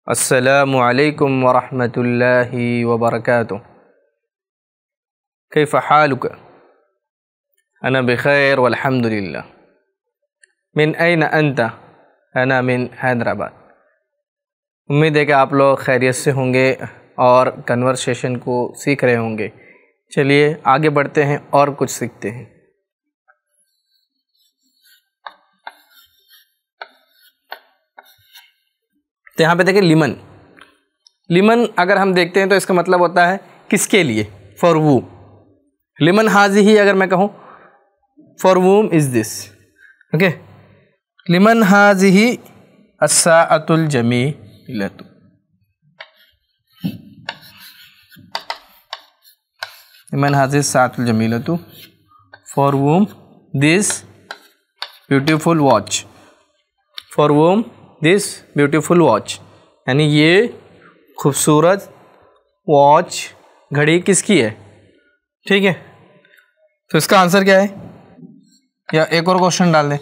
अस्सलामु अलैकुम वरहमतुल्लाहि वबरकातुह। कैफ़ हालुक? अना बिखैर वल्हम्दुलिल्लाह। मिन ऐन अंत? अना मिन हैदराबाद। उम्मीद है कि आप लोग खैरियत से होंगे और कन्वर्सेशन को सीख रहे होंगे। चलिए आगे बढ़ते हैं और कुछ सीखते हैं। तो यहाँ पे देखिए लिमन, लिमन अगर हम देखते हैं तो इसका मतलब होता है किसके लिए, फॉर वू। लिमन हाजी ही अगर मैं कहूँ for whom is this, okay. लिमन हाजी ही अस्साअतुल जमीलतु। लिमन हाजी अस्साअतुल जमीलतु, for whom this beautiful watch, for whom this beautiful watch, यानी ये खूबसूरत वॉच घड़ी किसकी है, ठीक है। तो इसका आंसर क्या है, या एक और क्वेश्चन डाल दें,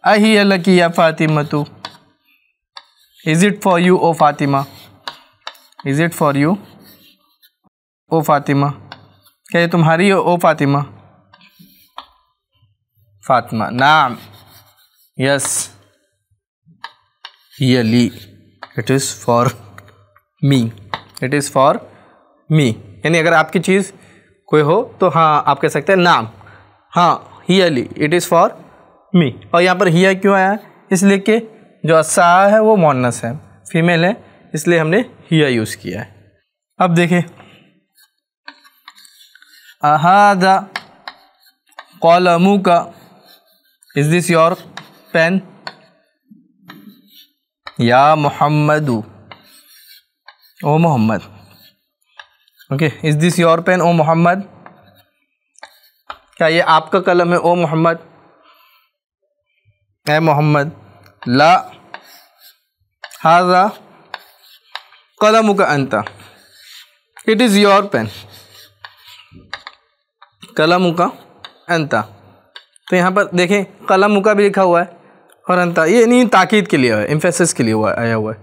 अहिया लकी या फातिमतु, is it for you O Fatima, is it for you O Fatima, क्या ये तुम्हारी हो ओ फातिमा। फातिमा, नाम, यस, ली, it is for me, it is for me. यानी अगर आपकी चीज़ कोई हो तो हाँ आप कह सकते हैं नाम, हाँ हियली, इट इज़ फॉर मी। और यहाँ पर हिया क्यों आया है, इसलिए कि जो अस्सा है वो मोनस है, फीमेल है, इसलिए हमने हिया यूज़ किया है। अब देखिए, अहादा कलमुका, इज दिस योर पेन, या मोहम्मदू, O Mohammed, okay. Is this your pen O Mohammed, क्या ये आपका कलम है ओ मोहम्मद, ए मोहम्मद। ला, हाजा कलमुका अंता, इट इज़ योर पेन, कलमुका अंता। तो यहाँ पर देखें कलमुका भी लिखा हुआ है और अंता, ये नहीं ताकीद के लिए है, एम्फेसिस के लिए हुआ आया हुआ है,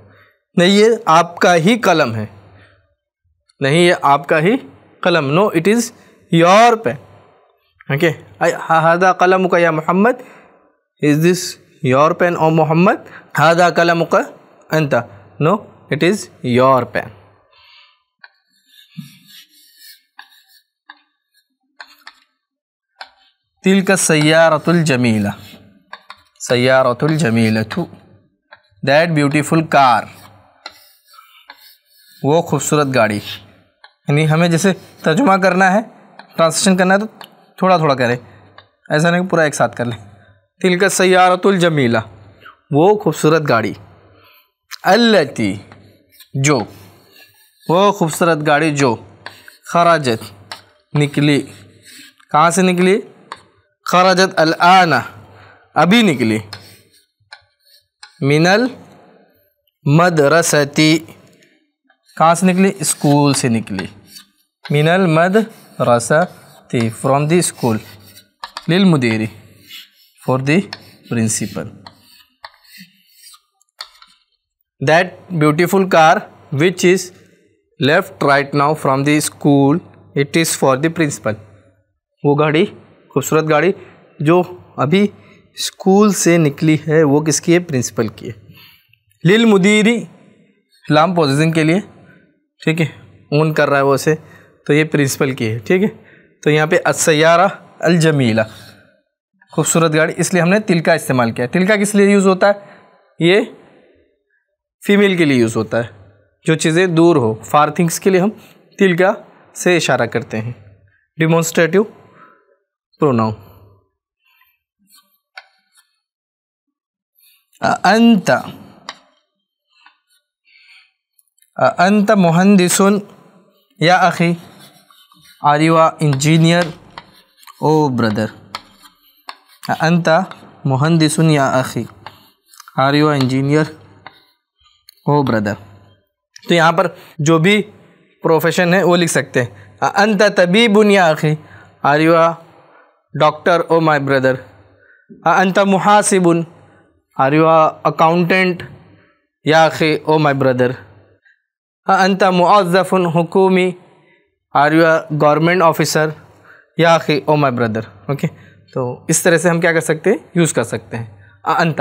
नहीं ये आपका ही कलम है, नहीं ये आपका ही कलम, no it is your pen, okay. हादा कलमुका या Mohammed, is this your pen O Mohammed, हादा कलमुका अंता, no it is your pen. तिलका सय्यारतुल जमीला, सय्यारतुल जमीलतु, दैट ब्यूटीफुल कार, वो खूबसूरत गाड़ी। यानी हमें जैसे तर्जुमा करना है, ट्रांसलेशन करना है तो थोड़ा थोड़ा करें, ऐसा नहीं पूरा एक साथ कर लें। तिलका सय्यारतुल जमीला, वो खूबसूरत गाड़ी, अल्लती, जो, वो खूबसूरत गाड़ी जो, खराजत, निकली, कहाँ से निकली, खराजत अल-आना, अभी निकली, मिनल मदरसती, कहाँ से निकली, स्कूल से निकली, मिनल मदरसती, फ्रॉम द स्कूल, लिल मुदीरी, for the principal. That beautiful car which is left right now from the school, it is for the principal, वो गाड़ी, खूबसूरत गाड़ी जो अभी स्कूल से निकली है, वो किसकी है, प्रिंसिपल की है। लिल मुदीरी, लाम पोजीशन के लिए, ठीक है, ऊन कर रहा है वो से, तो ये प्रिंसिपल की है, ठीक है। तो यहाँ पे अस्सय्यारा अल जमीला, खूबसूरत गाड़ी, इसलिए हमने तिलका इस्तेमाल किया। तिलका किस लिए यूज़ होता है, ये फीमेल के लिए यूज़ होता है, जो चीज़ें दूर हो, फार थिंग्स के लिए हम तिलका से इशारा करते हैं। डिमॉन्स्ट्रेटिव प्रोनाउन, अंत, अंत मुहंदिसुन या अखी, are you a engineer O brother, अंत मुहंदिसुन या अखी, are you a engineer O brother. तो यहाँ पर जो भी प्रोफेशन है वो लिख सकते हैं, अंत तबीबुन या अखी, are you a doctor O my brother, अंत मुहासिबुन, आर यू आ अकाउंटेंट या अखी ओ माई ब्रदर, अंत मुअज़्ज़फ़ुन हुकूमी, are you a government officer, या अखी ओ माई ब्रदर। ओके, तो इस तरह से हम क्या कर सकते हैं, यूज़ कर सकते हैं। अंत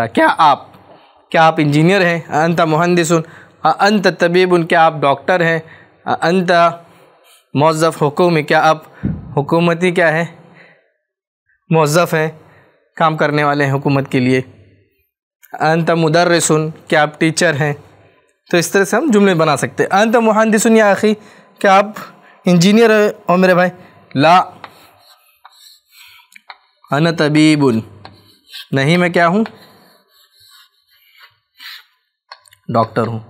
क्या आप इंजीनियर हैं? अंत मुहंदिसुन, अंत तबीबुन, क्या आप डॉक्टर हैं? अंत मुअज़्ज़फ़ हुकूमी, क्या आप हुकूमती क्या है, मुअज़्ज़फ़ हैं, काम करने वाले हैं हुकूमत के लिए। अंत मुदर्रिसुन, क्या आप टीचर हैं? तो इस तरह से हम जुमले बना सकते हैं। अंत मुहंदिसुन या अखी, क्या आप इंजीनियर हैं और मेरे भाई? ला अना तबीबुन, नहीं मैं क्या हूँ, डॉक्टर हूँ।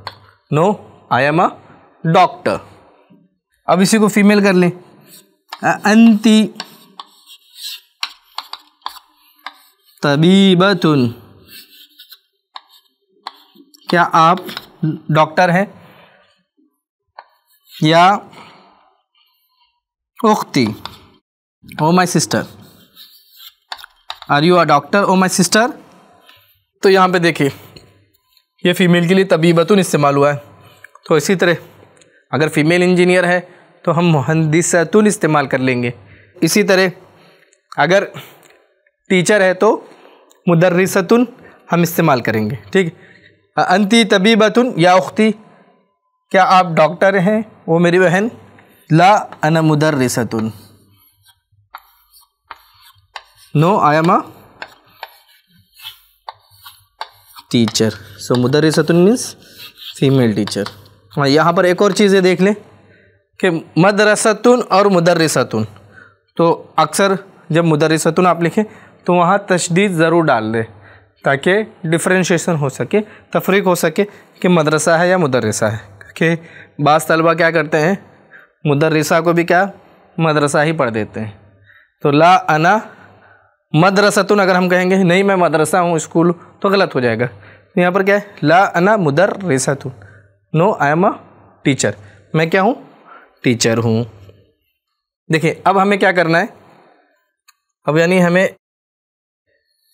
No I am a doctor. अब इसी को फीमेल कर लें। अंती तबीबतुन, क्या आप डॉक्टर हैं? या उख्ती, O my sister, are you a doctor O my sister? तो यहाँ पे देखिए ये फ़ीमेल के लिए तबीबतुन इस्तेमाल हुआ है। तो इसी तरह अगर फ़ीमेल इंजीनियर है तो हम मुहंदिसतुन इस्तेमाल कर लेंगे। इसी तरह अगर टीचर है तो मुदर्रिसतुन हम इस्तेमाल करेंगे। ठीक, अंती तबीबतुन या उख्ती, क्या आप डॉक्टर हैं वो मेरी बहन? ला अना मुदर्रिसतुन, no I am a teacher. So मुदर्रिसतुन मीन्स फीमेल टीचर। हाँ, यहाँ पर एक और चीज़ें देख लें कि मदरसतुन और मुदर्रिसतुन, तो अक्सर जब मुदर्रिसतुन आप लिखें तो वहाँ तशदीद ज़रूर डाल दें ताकि डिफ्रेंशिएशन हो सके, तफरीक हो सके कि मदरसा है या मुदर्रिसा है। कि बाज़ तलबा क्या करते हैं, मुदर्रिसा को भी क्या मदरसा ही पढ़ देते हैं। तो ला अना मदरसतुन अगर हम कहेंगे नहीं मैं मदरसा हूँ, स्कूल, तो गलत हो जाएगा। तो यहाँ पर क्या है, ला अना मुदर्रिसतुन, no I am a teacher, मैं क्या हूँ, टीचर हूँ। देखिए अब हमें क्या करना है, अब यानी हमें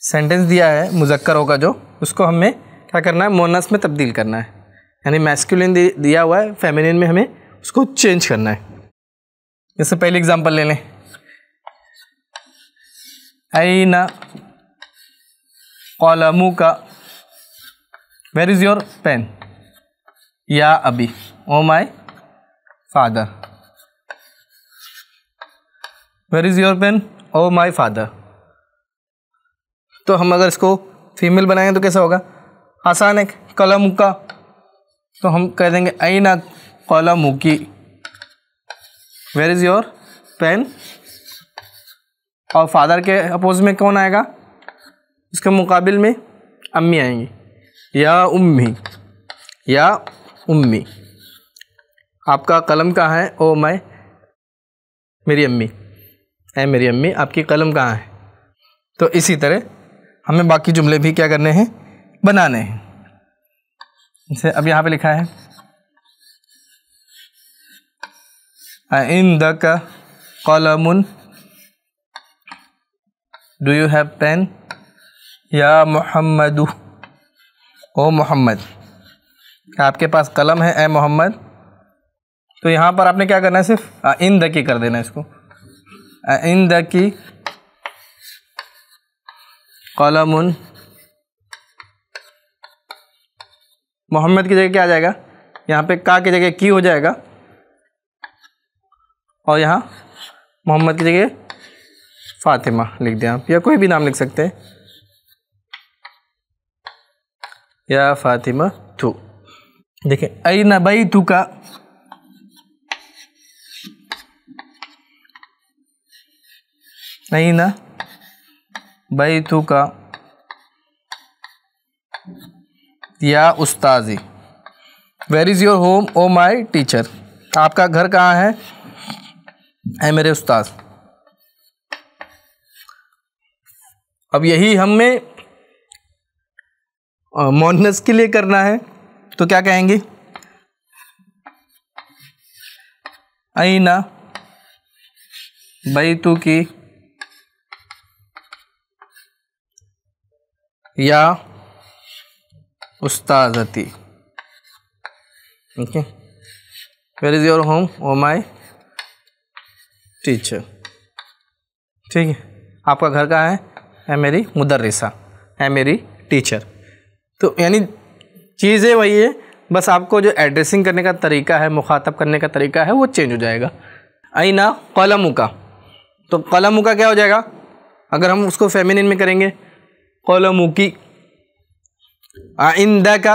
सेंटेंस दिया है मुज़क्कर का, जो उसको हमें क्या करना है, मोनस में तब्दील करना है। यानी मैस्कुलिन दिया हुआ है, फेमिनिन में हमें उसको चेंज करना है। जैसे पहले एग्जांपल ले लें, ऐना क़लमुका, वेयर इज़ योर पेन? या अबी, O my father, where is your pen? O my father. तो हम अगर इसको फीमेल बनाएंगे तो कैसा होगा, आसान है। कलमुका तो हम कह देंगे ऐना क़लमुकी, वेयर इज़ योर पेन? और फादर के अपोज में कौन आएगा, इसके मुकाबिल में अम्मी आएंगी, या उम्मी, या उम्मी। आपका कलम कहाँ है? ओ माई, मेरी अम्मी, ऐ मेरी अम्मी, आपकी कलम कहाँ है? तो इसी तरह हमें बाकी जुमले भी क्या करने हैं, बनाने हैं। जैसे अब यहाँ पे लिखा है इंदका क़लमुन, डू यू हैव पेन? या मुहम्मदु, ओ मोहम्मद, क्या आपके पास कलम है ए मोहम्मद? तो यहाँ पर आपने क्या करना है, सिर्फ इंदकी कर देना है इसको, इंदकी क़लमुन। मोहम्मद की जगह क्या आ जाएगा, यहाँ पे का की जगह की हो जाएगा, और यहाँ मोहम्मद की जगह फातिमा लिख दें आप, या कोई भी नाम लिख सकते हैं, या फातिमा तू। देखिए ऐना बैतुका, ऐना बैतुका, या उस्ताजी, where is your home? O my teacher, आपका घर कहाँ है? है मेरे उस्ताद। अब यही हमें मोनस के लिए करना है, तो क्या कहेंगे, ऐना बैतुकी, या उस्ताज़ती। Okay, where is your home? O my teacher. ठीक है, आपका घर कहाँ है? है मेरी मुदर्रिसा, है मेरी टीचर। तो यानी चीज़ें वही है, बस आपको जो एड्रेसिंग करने का तरीका है, मुखातब करने का तरीका है, वो चेंज हो जाएगा। आईना कलमुका, तो कलमुका क्या हो जाएगा अगर हम उसको फेमिनिन में करेंगे? कलमुकी। आइंदा का,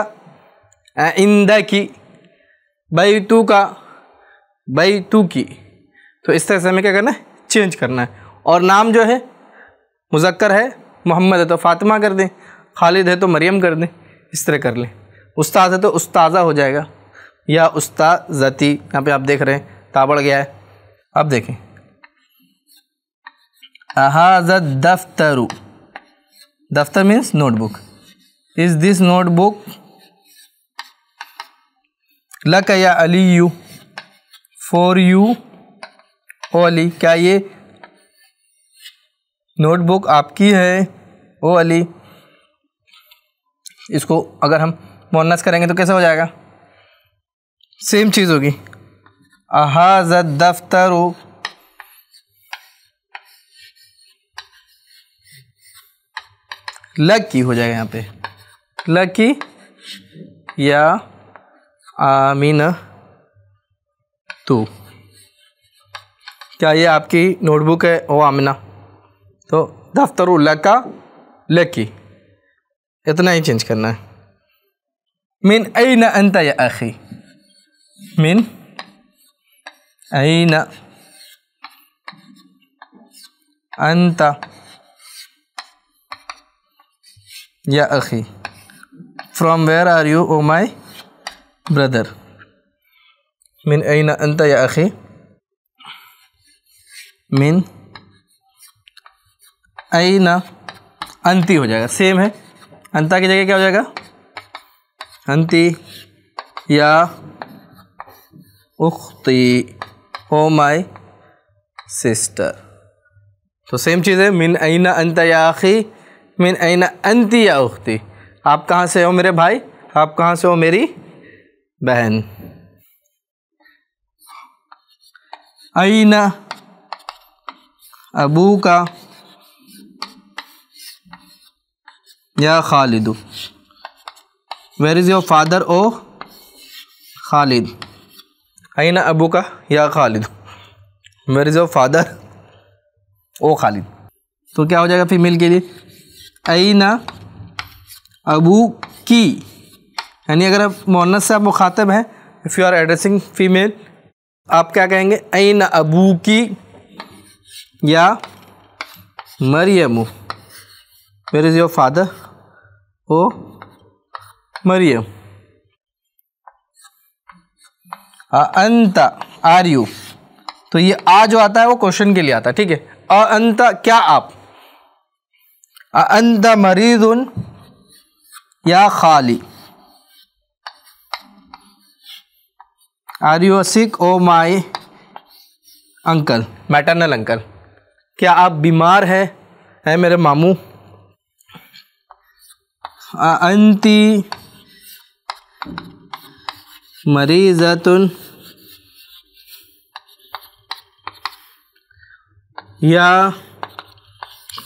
आइंदा की। बैतू का, बैतू की। तो इस तरह से हमें क्या करना है? चेंज करना है। और नाम जो है मुज़क्कर है, मोहम्मद है तो फ़ातिमा कर दें, खालिद है तो मरियम कर दें, इस तरह कर लें। उस्ताद है तो उस्ताज़ा हो जाएगा, या उस्ताज़ती। यहाँ पे आप देख रहे हैं ता बढ़ गया है। अब देखें, अहाज़ा दफ्तरु, दफ्तर means notebook. Is this notebook luck या अली यू, फॉर यू ओ अली, क्या ये नोटबुक आपकी है ओ अली? इसको अगर हम मुअन्नस करेंगे तो कैसे हो जाएगा? सेम चीज़ होगी, अहाज़ा दफ्तरु लकी हो जाएगा यहाँ पे, लकी या आमीना तू, क्या ये आपकी नोटबुक है ओ आमिना? तो दफ्तरु लका लकी, इतना ही चेंज करना है। मिन ऐना अंता या अखी, मिन ऐना अंता या अखी, from where are you O my brother. मिन ऐना अंता या अखी, मिन ऐना अंती हो जाएगा, सेम है। अंता की जगह क्या हो जाएगा? अंती या उख्ती ओ माई सिस्टर। तो सेम चीज़ है, मिन ऐना अंता या अखी, मिन ऐना अंती या उख्ती। आप कहाँ से हो मेरे भाई? आप कहाँ से हो मेरी बहन? ऐना अबू का या खालिदु, where is your father O Khalid? ऐना अबू का या Khalid, where is your father O Khalid. तो क्या हो जाएगा फीमेल के लिए? ऐना अबू की, यानी अगर आप मुअन्नस से आप मुखातब हैं, if you are addressing female, आप क्या कहेंगे? ऐना अबू की या Maryam, where is your father O Maryam. अंता आर यू, तो ये आ जो आता है वो क्वेश्चन के लिए आता है, ठीक है। अंता क्या आप? अंता मरीज़ुन या खाली, are you sick O my uncle, maternal uncle, क्या आप बीमार है मेरे मामू? अंती मरीज़तुन या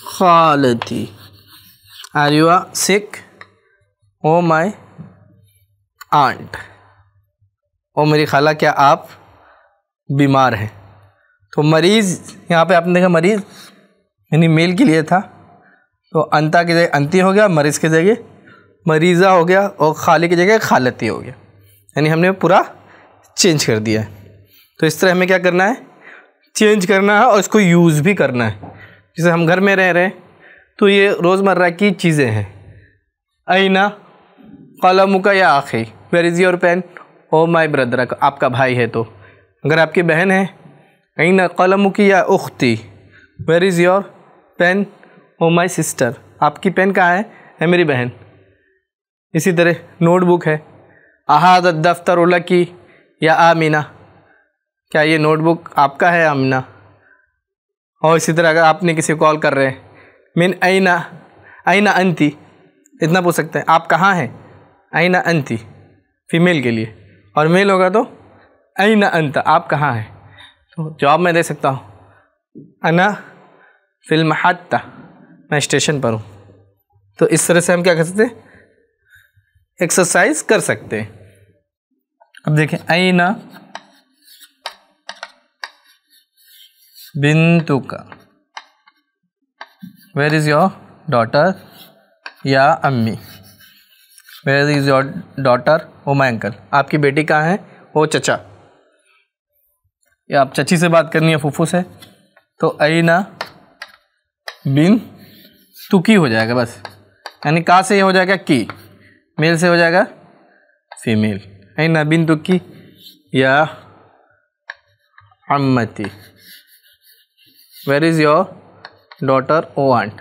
खालती, are you sick O my aunt, ओ मेरी खाला क्या आप बीमार हैं? तो मरीज़, यहाँ पे आपने देखा मरीज़ यानी मेल के लिए था, तो अंता की जगह अंती हो गया, मरीज़ की जगह मरीज़ा हो गया, और खाली की जगह खालती हो गया, यानी हमने पूरा चेंज कर दिया है। तो इस तरह हमें क्या करना है? चेंज करना है और इसको यूज़ भी करना है। जैसे हम घर में रह रहे हैं तो ये रोज़मर्रा की चीज़ें हैं। ऐना कलमुका या आखी, where is your pen O my brother, आपका भाई है तो। अगर आपकी बहन है, ऐना कलमुकी या उख्ती, where is your pen O my sister, आपकी पेन कहाँ है मेरी बहन। इसी तरह नोटबुक है, अहाद दफ्तर लकी या आमीना, क्या ये नोटबुक आपका है आमीना। और इसी तरह अगर आपने किसी कॉल कर रहे हैं, मिन ऐना ऐना अंती, इतना पूछ सकते हैं आप कहाँ हैं, ऐना अंती फीमेल के लिए, और मेल होगा तो ऐना अंत, आप कहाँ हैं? तो जवाब मैं दे सकता हूँ अना फिल महत्ता, मैं स्टेशन पर हूँ। तो इस तरह से हम क्या कर सकते हैं, एक्सरसाइज कर सकते हैं। अब देखें, ऐना बिंतुका, वेयर इज़ योर डॉटर या अम्मी, where is your daughter O my uncle, आपकी बेटी कहाँ है ओ चचा, या आप चची से बात करनी है फूफू से, तो ऐना बिन तुकी हो जाएगा बस, यानी का से हो जाएगा की, मेल से हो जाएगा फीमेल, ऐना बिन तुकी या अम्मती, where is your daughter O aunt,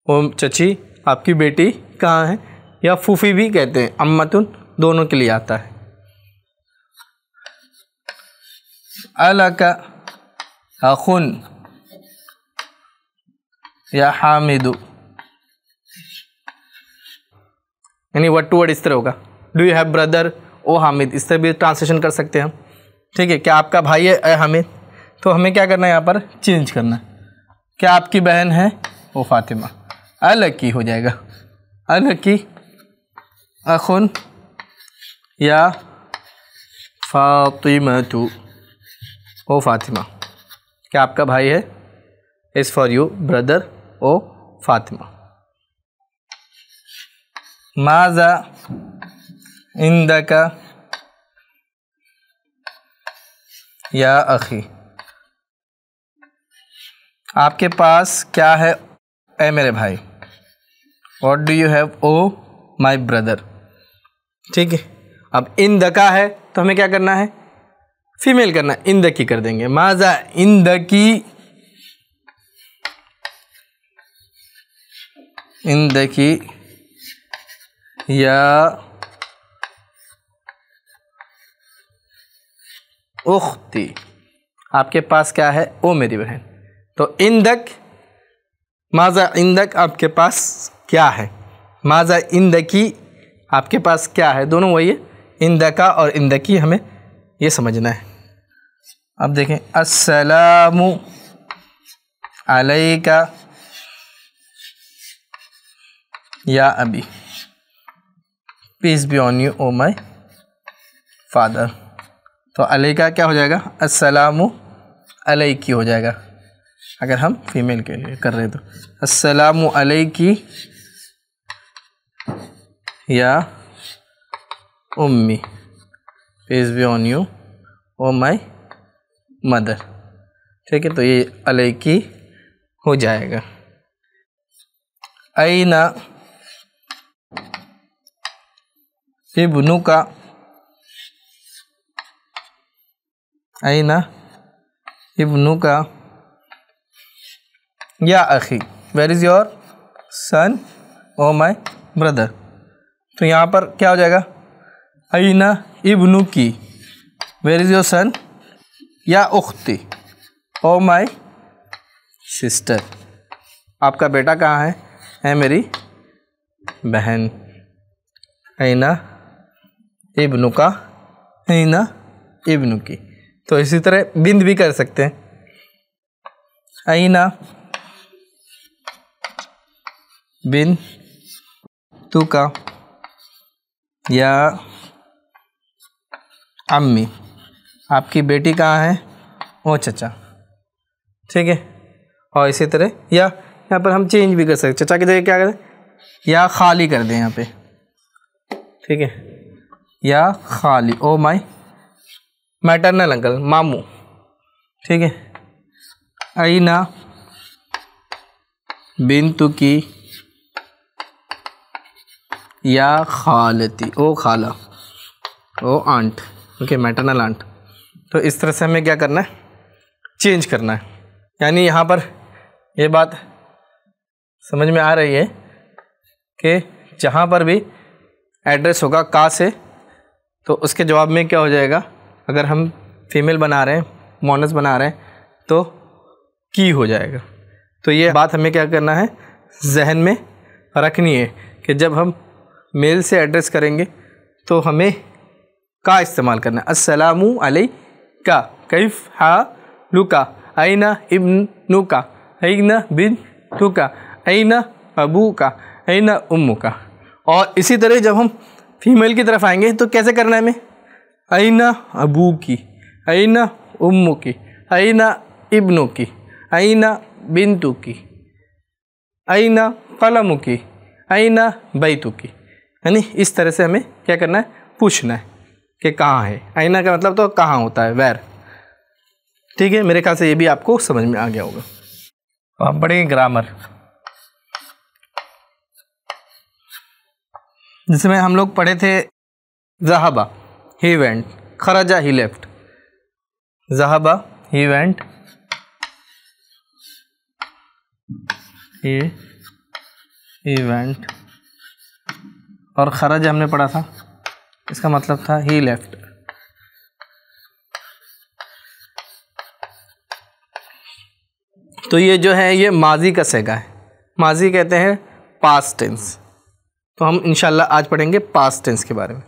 ओ चची आपकी बेटी कहाँ है, या फूफी भी कहते हैं, अम्मतुन दोनों के लिए आता है। अलका अखुन या हामिदु, यानी वर्ड टू वर्ड इस तरह होगा, do you have brother oh Hamid, इस तरह भी ट्रांसलेशन कर सकते हैं हम, ठीक है। क्या आपका भाई है ए हामिद, तो हमें क्या करना है यहाँ पर चेंज करना है, क्या आपकी बहन है ओ फातिमा, अलकी हो जाएगा, अलकी अखुन या फातिमतु ओ फातिमा, क्या आपका भाई है, is for you brother O Fatima. माज़ा इंदका या अखी, आपके पास क्या है ए मेरे भाई, what do you have O my brother, ठीक है। अब इन दका है तो हमें क्या करना है, फीमेल करना है, इन दकी कर देंगे, माज़ा इन दकी, इन दकी या उख्ती, आपके पास क्या है ओ मेरी बहन, तो इंदक माज़ा इंदक आपके पास क्या है, माज़ा इंदकी आपके पास क्या है, दोनों वही है, इंदका और इंदकी हमें ये समझना है। अब देखें, अस्सलामु अलैका या अबी, peace be on you O my father, तो अलैका क्या हो जाएगा, अस्सलामु अलैकी हो जाएगा, अगर हम फीमेल के लिए कर रहे हैं तो अस्सलामु अलैकी या उम्मी, peace be on you O my mother, ठीक है। तो ये अलैकी हो जाएगा। ऐना इब्नुका, ऐना इब्नुका या अखी, where is your son O my brother, तो यहाँ पर क्या हो जाएगा, ऐना इब्नुकी, वेयर इज़ योर सन या उख्ती ओ माई सिस्टर, आपका बेटा कहाँ है मेरी बहन, ऐना इब्नुका ऐना इब्नुकी। तो इसी तरह बिंद भी कर सकते हैं, ऐना बिन तुका या अम्मी, आपकी बेटी कहाँ है ओ चचा, ठीक है। और इसी तरह या यहाँ पर हम चेंज भी कर सकते, चचा की जगह क्या करें, या खाली कर दें यहाँ पे, ठीक है, या खाली ओ माई मैटरनल अंकल मामू, ठीक है। ऐना बिंतुकी या खालती ओ खाला ओ आंट, ओके, मैटरनल आंट। तो इस तरह से हमें क्या करना है, चेंज करना है, यानी यहाँ पर ये बात समझ में आ रही है कि जहाँ पर भी एड्रेस होगा का से, तो उसके जवाब में क्या हो जाएगा, अगर हम फीमेल बना रहे हैं, मोनस बना रहे हैं, तो की हो जाएगा। तो ये बात हमें क्या करना है, जहन में रखनी है कि जब हम मेल से एड्रेस करेंगे तो हमें का इस्तेमाल करना है। अस्सलामु अलैका, कैफ हालुका, ऐना इब्नुका, ऐना बिन्तुका, ऐना अबूका, ऐना उम्मुका। और इसी तरह जब हम फीमेल की तरफ आएंगे तो कैसे करना है हमें? ऐना अबूकी, ऐना उम्मुकी, ऐना इब्नुकी, ऐना बिन्तुकी, ऐना कलमुकी, ऐना बैतुकी। यानी इस तरह से हमें क्या करना है? पूछना है कि कहाँ है। ऐना का मतलब तो कहाँ होता है, वेर। ठीक है, मेरे ख्याल से ये भी आपको समझ में आ गया होगा। अब पढ़ेंगे ग्रामर, जिसमें हम लोग पढ़े थे ज़हाबा ही वेंट, खरजा ही लेफ्ट। ज़हाबा ही वेंट, ही वेंट, और खरज हमने पढ़ा था, इसका मतलब था ही लेफ्ट। तो ये जो है ये माजी का सेगा है। माजी कहते हैं पास्ट टेंस। तो हम इंशाल्लाह आज पढ़ेंगे पास्ट टेंस के बारे में।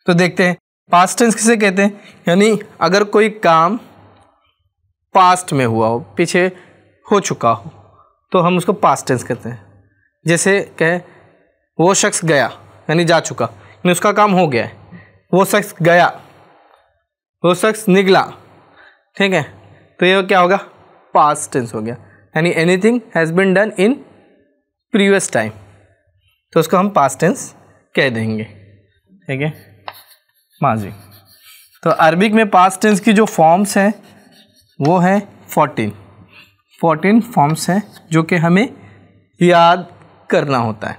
तो देखते हैं पास्ट टेंस किसे कहते हैं। यानी अगर कोई काम पास्ट में हुआ हो, पीछे हो चुका हो, तो हम उसको पास्ट टेंस कहते हैं। जैसे कहें वो शख्स गया, यानी जा चुका, यानी उसका काम हो गया है। वो शख्स गया, वो शख्स निकला। ठीक है, तो ये क्या होगा? पास्ट टेंस हो गया। यानी anything has been done in previous time, तो उसको हम पास्ट टेंस कह देंगे। ठीक है, माजी। तो अरबिक में पास्ट टेंस की जो फॉर्म्स हैं वो है 14 फॉर्म्स हैं जो कि हमें याद करना होता है।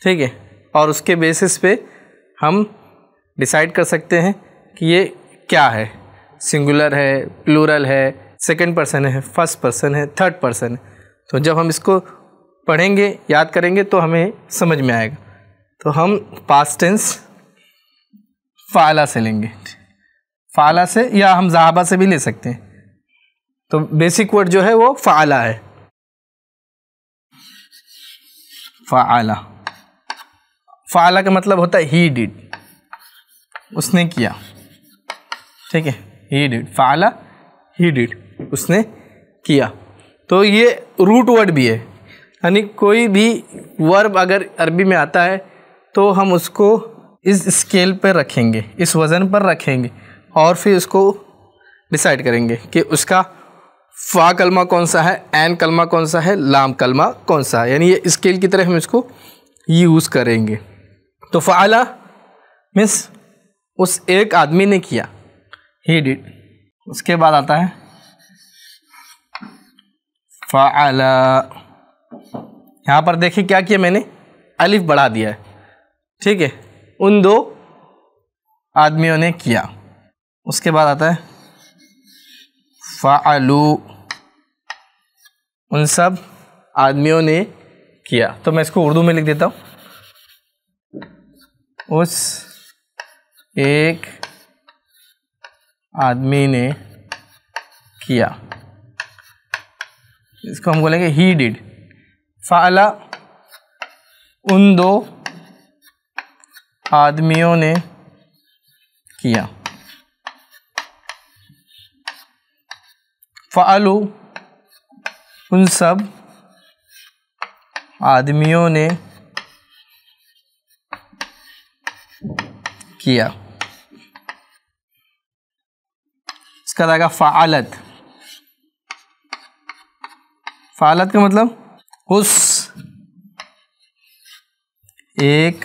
ठीक है, और उसके बेसिस पे हम डिसाइड कर सकते हैं कि ये क्या है, सिंगुलर है, प्लूरल है, सेकंड पर्सन है, फर्स्ट पर्सन है, थर्ड पर्सन है। तो जब हम इसको पढ़ेंगे, याद करेंगे, तो हमें समझ में आएगा। तो हम पास्ट टेंस फ़ाला से लेंगे, फ़ाला से, या हम ज़हाबा से भी ले सकते हैं। तो बेसिक वर्ड जो है वो फ़ाला है। फ़ाला, फ़ाला का मतलब होता है ही डिड, उसने किया। ठीक है, ही डिड, फ़ाला ही डिड, उसने किया। तो ये रूट वर्ड भी है। यानी कोई भी वर्ब अगर अरबी में आता है तो हम उसको इस स्केल पर रखेंगे, इस वज़न पर रखेंगे, और फिर उसको डिसाइड करेंगे कि उसका फ़ा कलमा कौन सा है, ऐन कलमा कौन सा है, लाम कलमा कौन सा है। यानी ये स्केल की तरह हम इसको यूज़ करेंगे। तो फ़ाला मीन्स उस एक आदमी ने किया, ही डिड। उसके बाद आता है फ़ाला। यहाँ पर देखिए क्या किया मैंने, अलिफ बढ़ा दिया है। ठीक है, उन दो आदमियों ने किया। उसके बाद आता है फ़अलू, उन सब आदमियों ने किया। तो मैं इसको उर्दू में लिख देता हूँ, उस एक आदमी ने किया। इसको हम बोलेंगे ही डिड। फ़अला, उन दो आदमियों ने किया। फ़अलू, उन सब आदमियों ने किया। इसका आएगा फ़अलत। फ़अलत का मतलब उस एक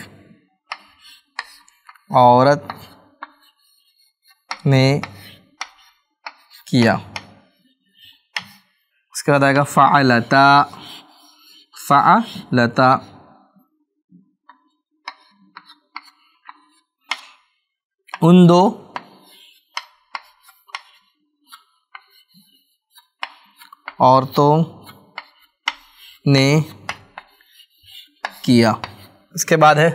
औरत ने किया। उसके बाद आएगा फ़अलता। फ़अलता, उन दो औरतों ने किया। इसके बाद है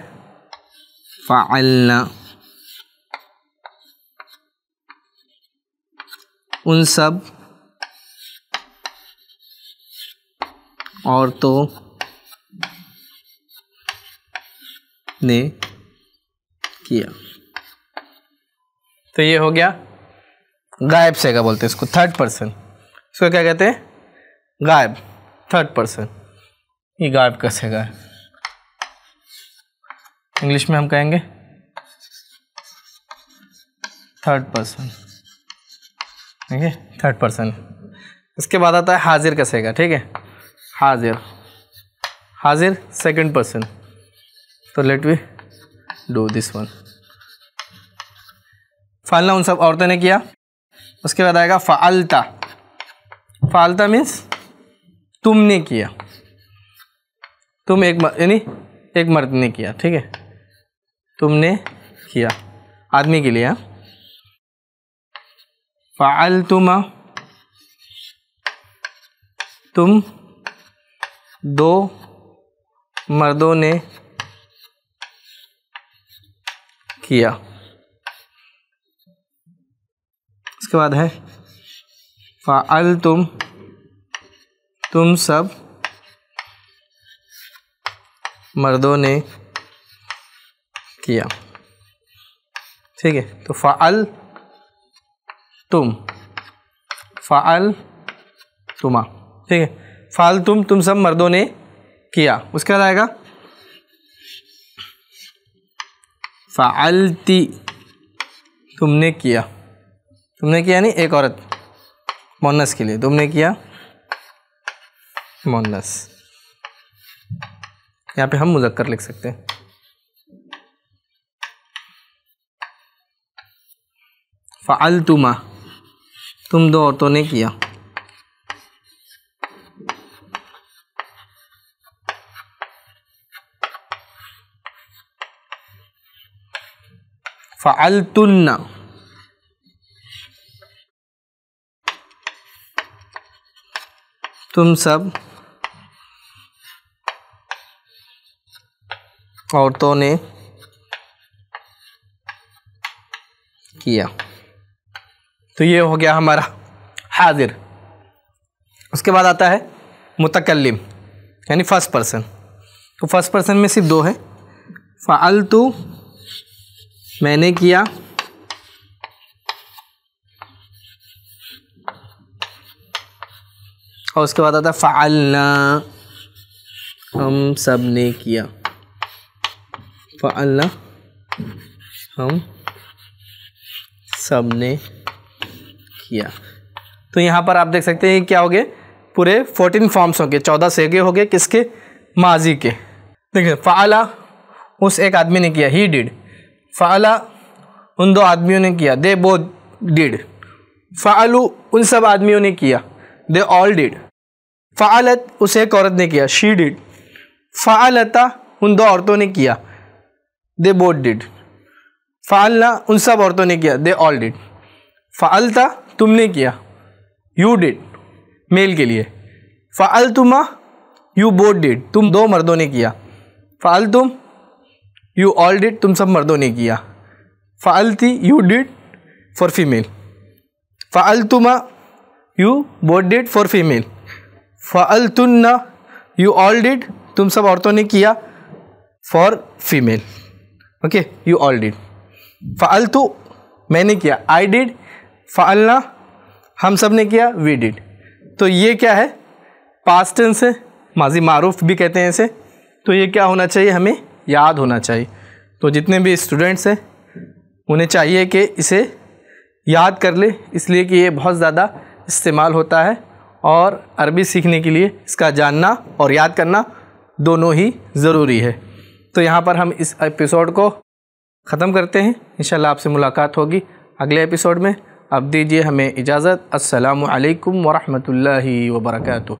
फ़अलना, उन सब औरतों ने किया। तो ये हो गया गायब सेगा बोलते हैं इसको, थर्ड पर्सन। इसको क्या कहते हैं? गायब, थर्ड पर्सन। ये गायब का सेगा है, इंग्लिश में हम कहेंगे थर्ड पर्सन। ठीक है, थर्ड पर्सन। इसके बाद आता है हाजिर का सेगा। ठीक है, हाजिर, हाजिर सेकंड पर्सन। तो let we do this one. फालना उन सब औरतों ने किया। उसके बाद आएगा फ़ालता। फ़ालता मीन्स तुमने किया, तुम यानी एक मर्द ने किया। ठीक है, तुमने किया, आदमी के लिए। फ़अलतुमा, तुम दो मर्दों ने किया। उसके बाद है फ़अलतुम, तुम सब मर्दों ने किया। ठीक है, तो फ़अल तुम, फ़अल तुमा। ठीक है, फ़अल तुम सब मर्दों ने किया। उसके बाद आएगा फ़अलती, तुमने किया। तुमने किया नहीं एक औरत, मोन्नस के लिए तुमने किया, मोन्नस। यहाँ पे हम मुज़क्कर लिख सकते हैं। फ़अलतुमा, तुम दो औरतों ने किया। फ़अलतुन्ना, तुम सब औरतों ने किया। तो ये हो गया हमारा हाजिर। उसके बाद आता है मुतकल्लिम यानी फर्स्ट पर्सन। तो फर्स्ट पर्सन में सिर्फ दो है, फ़अलतु मैंने किया, और उसके बाद आता है फ़अलना हम सब ने किया। फ़अलना हम सब ने किया। तो यहाँ पर आप देख सकते हैं क्या हो गए, पूरे 14 फॉर्म्स हो गए, 14 सेगे हो गए किसके? माजी के। देखिए फ़अला उस एक आदमी ने किया, ही डिड। फ़अला उन दो आदमियों ने किया, दे बोथ डिड। फ़अलू उन सब आदमियों ने किया, दे ऑल डिड। फ़अलत उस एक औरत ने किया, शी डिड। फ़अलता उन दो औरतों ने किया, दे बोथ डिड। फ़अलना उन सब औरतों ने किया, दे ऑल डिड। फ़अलता तुमने किया, यू डिड मेल के लिए। फ़अलतुमा यू बोथ डिड तुम दो मर्दों ने किया। फ़अलतुम यू ऑल डिड तुम सब मर्दों ने किया। फ़अलती यू डिड फॉर फीमेल। फ़अलतुमा you both did for female. फ़अलतुन्ना यू ऑल डिड तुम सब औरतों ने किया for female. Okay, you all did. फ़अलतु मैंने किया, आई डिड। फ़अलना हम सब ने किया, वी डिड। तो ये क्या है? पास्ट टेंस है, माजी मारूफ भी कहते हैं इसे। तो ये क्या होना चाहिए? हमें याद होना चाहिए। तो जितने भी स्टूडेंट्स हैं उन्हें चाहिए कि इसे याद कर ले, इसलिए कि ये बहुत ज़्यादा इस्तेमाल होता है और अरबी सीखने के लिए इसका जानना और याद करना दोनों ही ज़रूरी है। तो यहाँ पर हम इस एपिसोड को ख़त्म करते हैं। इंशाल्लाह आपसे मुलाकात होगी अगले एपिसोड में। अब दीजिए हमें इजाज़त। अस्सलामु अलैकुम व रहमतुल्लाहि व बरकातुहू।